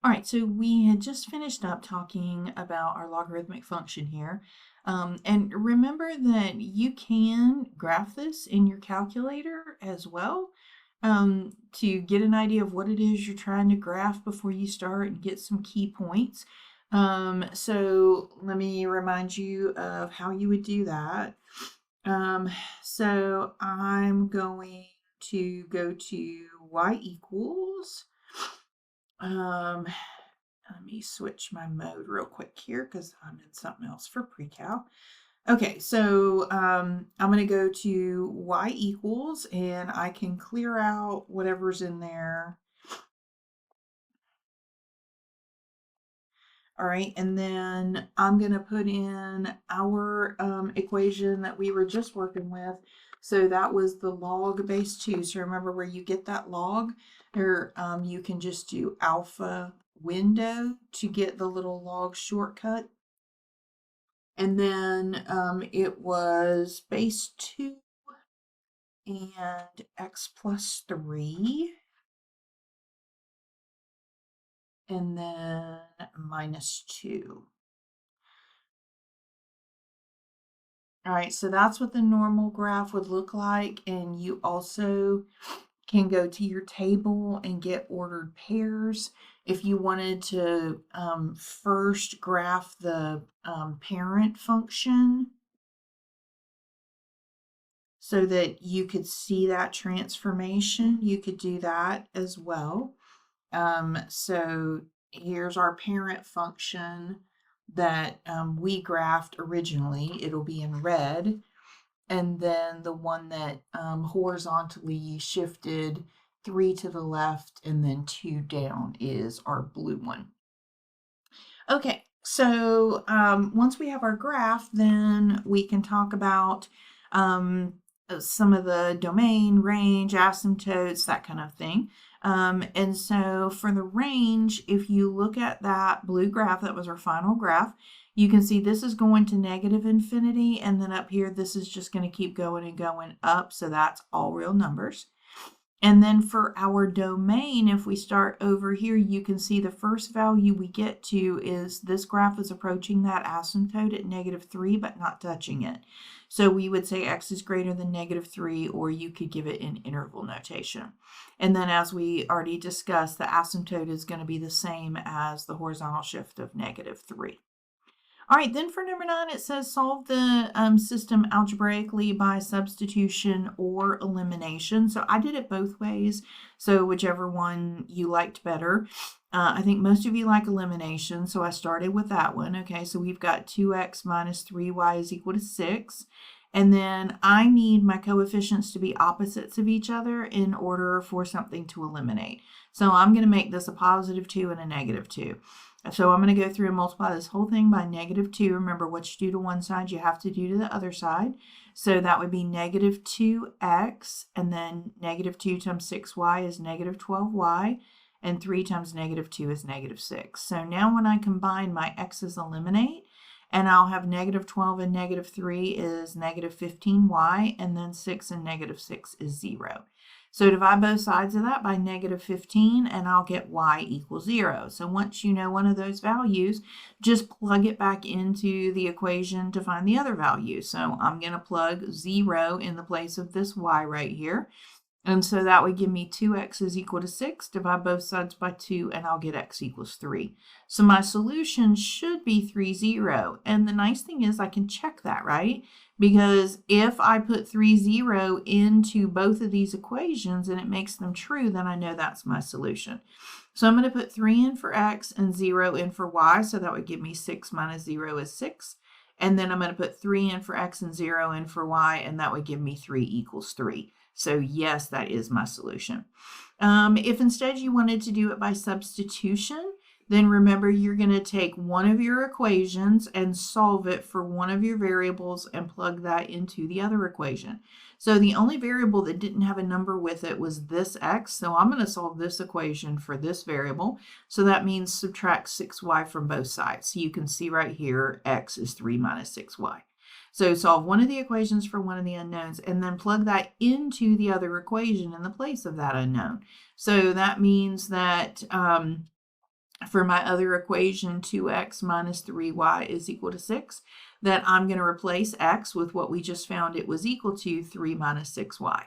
All right, so we had just finished up talking about our logarithmic function here. And remember that you can graph this in your calculator as well to get an idea of what it is you're trying to graph before you start and get some key points. So let me remind you of how you would do that. So I'm going to go to y equals. Let me switch my mode real quick here because I'm in something else for pre-cal. Okay, so I'm going to go to y equals and I can clear out whatever's in there. All right, and then I'm going to put in our equation that we were just working with. So that was the log base 2. So remember where you get that log, or you can just do alpha window to get the little log shortcut. And then it was base 2 and x plus 3. And then minus 2. All right, so that's what the normal graph would look like. And you also can go to your table and get ordered pairs. If you wanted to first graph the parent function so that you could see that transformation, you could do that as well. So here's our parent function that we graphed originally. It'll be in red. And then the one that horizontally shifted 3 to the left and then 2 down is our blue one. Okay, so once we have our graph, then we can talk about some of the domain, range, asymptotes, that kind of thing. And so for the range, if you look at that blue graph, that was our final graph, you can see this is going to negative infinity, and then up here, this is just going to keep going and going up, so that's all real numbers. And then for our domain, if we start over here, you can see the first value we get to is this graph is approaching that asymptote at -3, but not touching it. So we would say x is greater than -3, or you could give it in interval notation. And then as we already discussed, the asymptote is going to be the same as the horizontal shift of -3. All right, then for number 9, it says solve the system algebraically by substitution or elimination. So I did it both ways, so whichever one you liked better. I think most of you like elimination, so I started with that one. Okay, so we've got 2x minus 3y is equal to 6. And then I need my coefficients to be opposites of each other in order for something to eliminate. So I'm going to make this a +2 and a -2. So I'm going to go through and multiply this whole thing by -2. Remember, what you do to one side, you have to do to the other side. So that would be -2x, and then -2 times 6y is -12y, and 3 times -2 is -6. So now when I combine, my x's eliminate, and I'll have -12 and -3 is -15y, and then 6 and -6 is 0. So divide both sides of that by -15, and I'll get y equals 0. So once you know one of those values, just plug it back into the equation to find the other value. So I'm going to plug 0 in the place of this y right here. And so that would give me 2x is equal to 6, divide both sides by 2, and I'll get x equals 3. So my solution should be 3, 0. And the nice thing is I can check that, right? Because if I put 3, 0 into both of these equations and it makes them true, then I know that's my solution. So I'm going to put 3 in for x and 0 in for y, so that would give me 6 minus 0 is 6. And then I'm going to put 3 in for x and 0 in for y, and that would give me 3 equals 3. So yes, that is my solution. If instead you wanted to do it by substitution, then remember you're going to take one of your equations and solve it for one of your variables and plug that into the other equation. So the only variable that didn't have a number with it was this x, so I'm going to solve this equation for this variable. So that means subtract 6y from both sides. So you can see right here, x is 3 minus 6y. So solve one of the equations for one of the unknowns and then plug that into the other equation in the place of that unknown. So that means that for my other equation, 2x minus 3y is equal to 6, that I'm going to replace x with what we just found it was equal to, 3 minus 6y.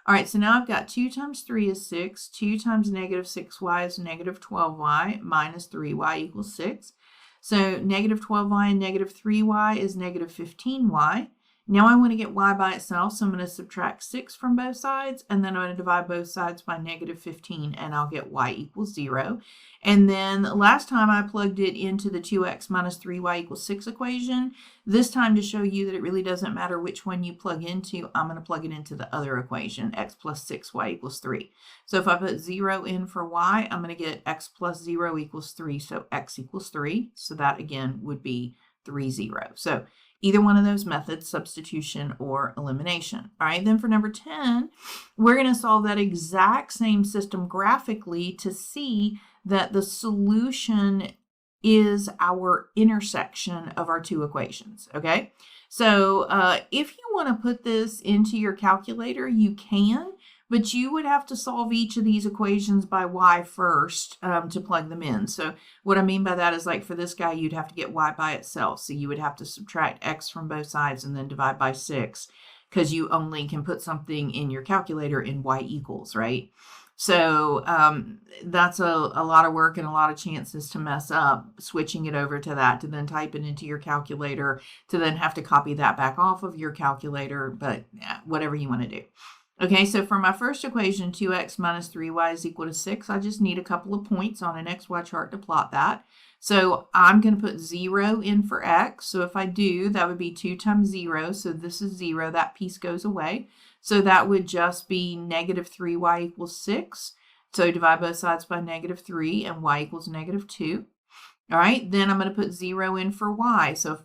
All right, so now I've got 2 times 3 is 6, 2 times negative 6y is negative 12y, minus 3y equals 6. So negative 12y and negative 3y is negative 15y. Now I want to get y by itself, so I'm going to subtract 6 from both sides, and then I'm going to divide both sides by negative 15, and I'll get y equals 0. And then last time I plugged it into the 2x minus 3y equals 6 equation. This time, to show you that it really doesn't matter which one you plug into, I'm going to plug it into the other equation, x plus 6y equals 3. So if I put 0 in for y, I'm going to get x plus 0 equals 3, so x equals 3. So that, again, would be 3, 0. So either one of those methods, substitution or elimination. All right, then for number 10, we're going to solve that exact same system graphically to see that the solution is our intersection of our two equations, okay? So if you want to put this into your calculator, you can, but you would have to solve each of these equations by y first to plug them in. So what I mean by that is, like, for this guy, you'd have to get y by itself. So you would have to subtract x from both sides and then divide by 6, because you only can put something in your calculator in y equals, right? So that's a lot of work and a lot of chances to mess up switching it over to that, to then type it into your calculator, to then have to copy that back off of your calculator, but yeah, whatever you want to do. Okay, so for my first equation, 2x minus 3y is equal to 6, I just need a couple of points on an xy chart to plot that. So I'm going to put 0 in for x. So if I do, that would be 2 times 0. So this is 0. That piece goes away. So that would just be negative 3y equals 6. So divide both sides by negative 3, and y equals negative 2. All right, then I'm going to put 0 in for y. So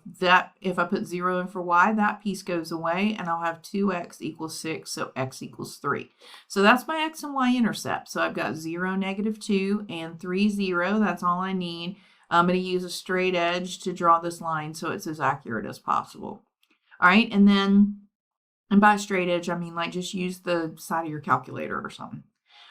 if I put 0 in for y, that piece goes away, and I'll have 2x equals 6, so x equals 3. So that's my x and y intercept. So I've got 0, negative 2, and 3, 0. That's all I need. I'm going to use a straight edge to draw this line so it's as accurate as possible. All right, and by straight edge, I mean, like, just use the side of your calculator or something.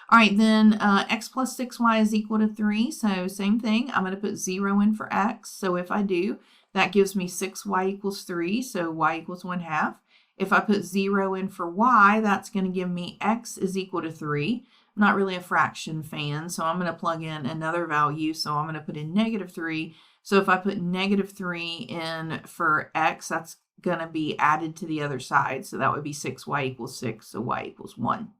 All right, then x plus 6y is equal to 3. So same thing. I'm going to put 0 in for x. So if I do, that gives me 6y equals 3. So y equals 1/2. If I put 0 in for y, that's going to give me x is equal to 3. I'm not really a fraction fan, so I'm going to plug in another value. So I'm going to put in negative 3. So if I put negative 3 in for x, that's going to be added to the other side. So that would be 6y equals 6, so y equals 1.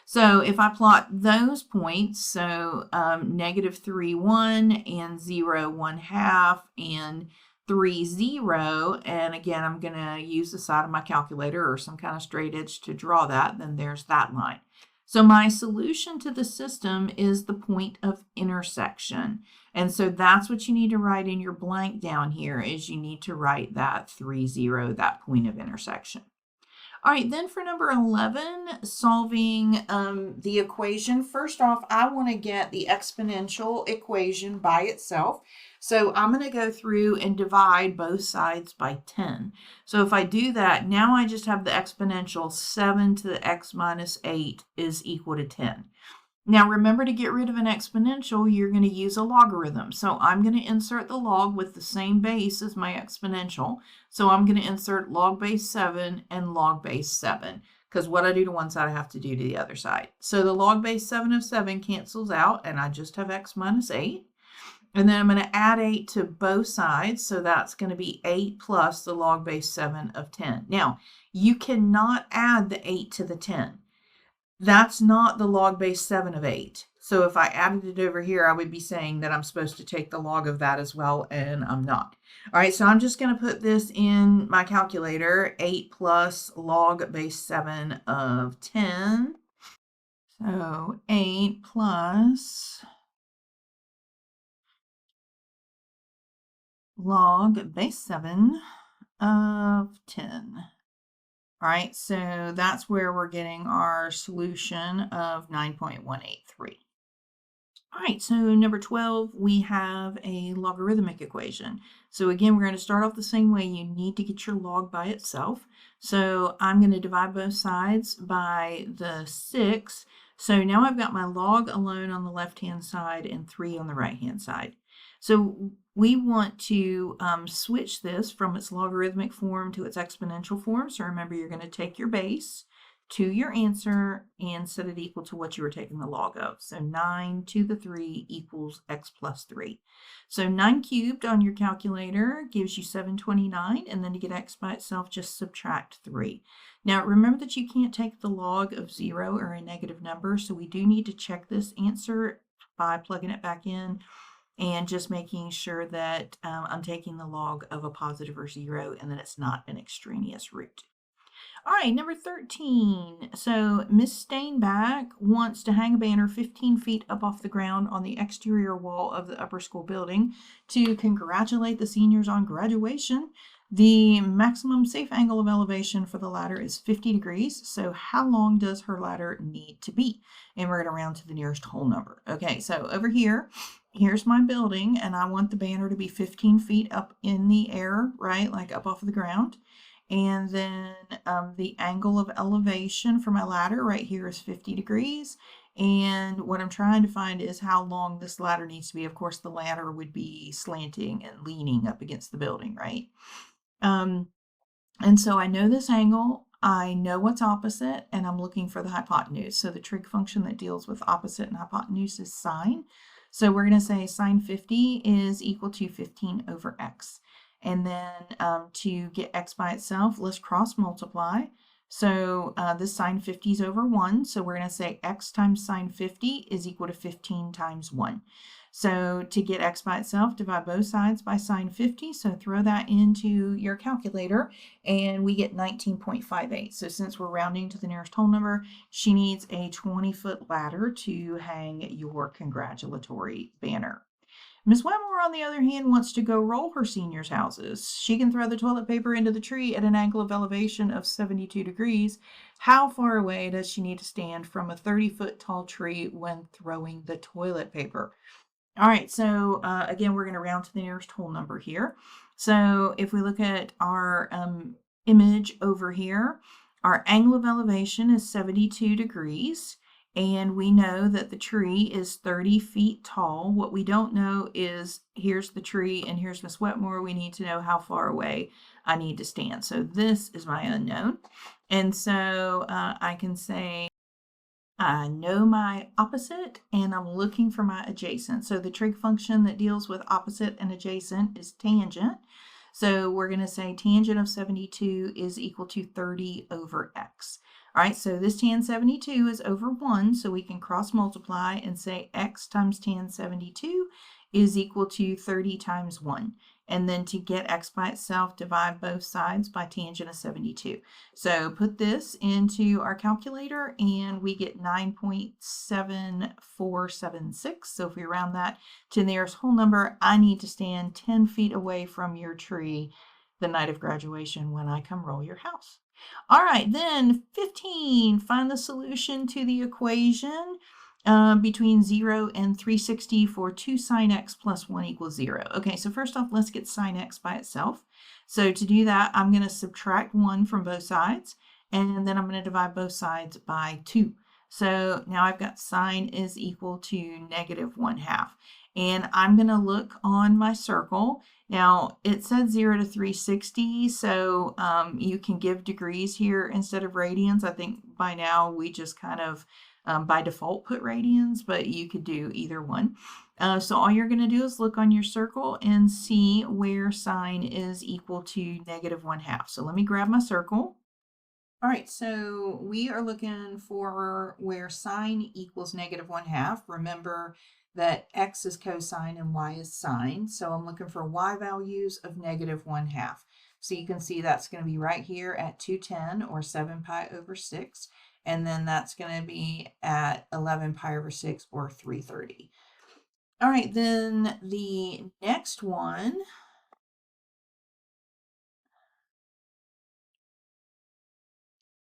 So if I plot those points, so negative 3, 1, and 0, 1/2, and 3, 0, and again, I'm going to use the side of my calculator or some kind of straight edge to draw that, then there's that line. So my solution to the system is the point of intersection. And so that's what you need to write in your blank down here, is you need to write that 3, 0, that point of intersection. All right, then for number 11, solving the equation. First off, I want to get the exponential equation by itself. So I'm going to go through and divide both sides by 10. So if I do that, now I just have the exponential 7 to the x minus 8 is equal to 10. Now remember, to get rid of an exponential, you're going to use a logarithm. So I'm going to insert the log with the same base as my exponential. So I'm going to insert log base 7 and log base 7, because what I do to one side, I have to do to the other side. So the log base 7 of 7 cancels out, and I just have x minus 8. And then I'm going to add 8 to both sides. So that's going to be 8 plus the log base 7 of 10. Now, you cannot add the 8 to the 10. That's not the log base 7 of 8. So if I added it over here, I would be saying that I'm supposed to take the log of that as well, and I'm not. All right, so I'm just going to put this in my calculator, 8 plus log base 7 of 10. So 8 plus log base 7 of 10. All right, so that's where we're getting our solution of 9.183. All right, so number 12, we have a logarithmic equation. So again, we're going to start off the same way. You need to get your log by itself. So I'm going to divide both sides by the 6. So now I've got my log alone on the left-hand side and 3 on the right-hand side. So we want to switch this from its logarithmic form to its exponential form. So remember, you're going to take your base to your answer and set it equal to what you were taking the log of. So 9 to the 3 equals x plus 3. So 9 cubed on your calculator gives you 729, and then to get x by itself, just subtract 3. Now remember that you can't take the log of 0 or a negative number, so we do need to check this answer by plugging it back in and just making sure that I'm taking the log of a positive or 0 and that it's not an extraneous root. All right, number 13. So Miss Stainback wants to hang a banner 15 feet up off the ground on the exterior wall of the upper school building to congratulate the seniors on graduation. The maximum safe angle of elevation for the ladder is 50 degrees. So how long does her ladder need to be? And we're going to round to the nearest whole number. Okay, so over here, here's my building, and I want the banner to be 15 feet up in the air, right? Like up off of the ground. And then the angle of elevation for my ladder right here is 50 degrees. And what I'm trying to find is how long this ladder needs to be. Of course, the ladder would be slanting and leaning up against the building, right? And so I know this angle, I know what's opposite, and I'm looking for the hypotenuse. So the trig function that deals with opposite and hypotenuse is sine. So we're going to say sine 50 is equal to 15 over x. And then to get x by itself, let's cross multiply. So this sine 50 is over 1. So we're going to say x times sine 50 is equal to 15 times 1. So to get x by itself, divide both sides by sine 50. So throw that into your calculator and we get 19.58. So since we're rounding to the nearest whole number, she needs a 20-foot ladder to hang your congratulatory banner. Miss Wetmore, on the other hand, wants to go roll her seniors' houses. She can throw the toilet paper into the tree at an angle of elevation of 72 degrees. How far away does she need to stand from a 30-foot tall tree when throwing the toilet paper? All right, so again, we're going to round to the nearest whole number here. So if we look at our image over here, our angle of elevation is 72 degrees. And we know that the tree is 30 feet tall. What we don't know is here's the tree and here's Miss Wetmore. We need to know how far away I need to stand. So this is my unknown. And so I can say I know my opposite and I'm looking for my adjacent. So the trig function that deals with opposite and adjacent is tangent. So we're going to say tangent of 72 is equal to 30 over x. All right, so this tan 72 is over 1, so we can cross multiply and say x times tan 72 is equal to 30 times 1. And then to get x by itself, divide both sides by tangent of 72. So put this into our calculator and we get 9.7476. So if we round that to the nearest whole number, I need to stand 10 feet away from your tree the night of graduation when I come roll your house. All right, then 15, find the solution to the equation between 0 and 360 for 2 sine x plus 1 equals 0. Okay, so first off, let's get sine x by itself. So to do that, I'm going to subtract 1 from both sides, and then I'm going to divide both sides by 2. So now I've got sine is equal to negative 1/2. And I'm going to look on my circle. Now, it said 0 to 360, so you can give degrees here instead of radians. I think by now we just kind of by default put radians, but you could do either one. So all you're going to do is look on your circle and see where sine is equal to negative 1/2. So let me grab my circle. All right, so we are looking for where sine equals negative 1/2. Remember that x is cosine and y is sine. So I'm looking for y values of negative 1/2. So you can see that's going to be right here at 210 or 7 pi over 6. And then that's going to be at 11 pi over 6 or 330. All right, then the next one